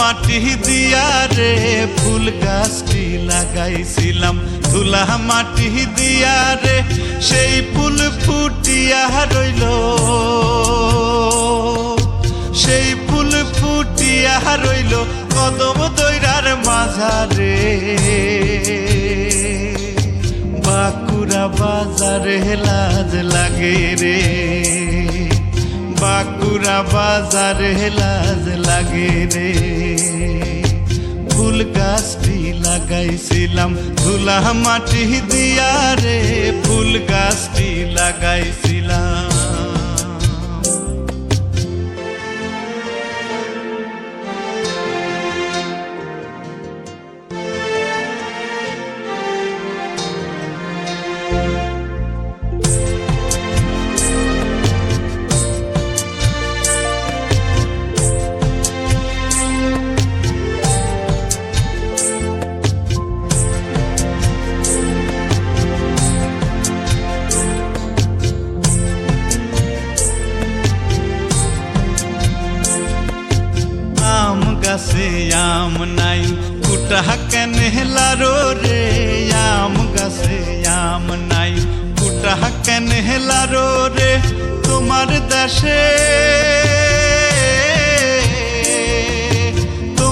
মাটি দিয়া রে ফুল গাছটি লাগাইছিলাম, ধুলা মাটি দিয়া রে সেই ফুল ফুটিয়া রইল, সেই ফুল ফুটিয়া রইল কদম দইরার মাঝারে। বাঁকুড়া বাজারে লাজ লাগে রে, বাঁকুড়া বাজারে লাজ লাগে রে। ফুল গাছটি লাগাইছিলাম, ধুলা মাটি দিয়া রে ফুল গাছটি লাগাইছিলাম। গাছে আম নাই কুটা কেন হেলারো রে, আম গাছে আম নাই কুটা কেন হেলারো রে। তোমার দেশে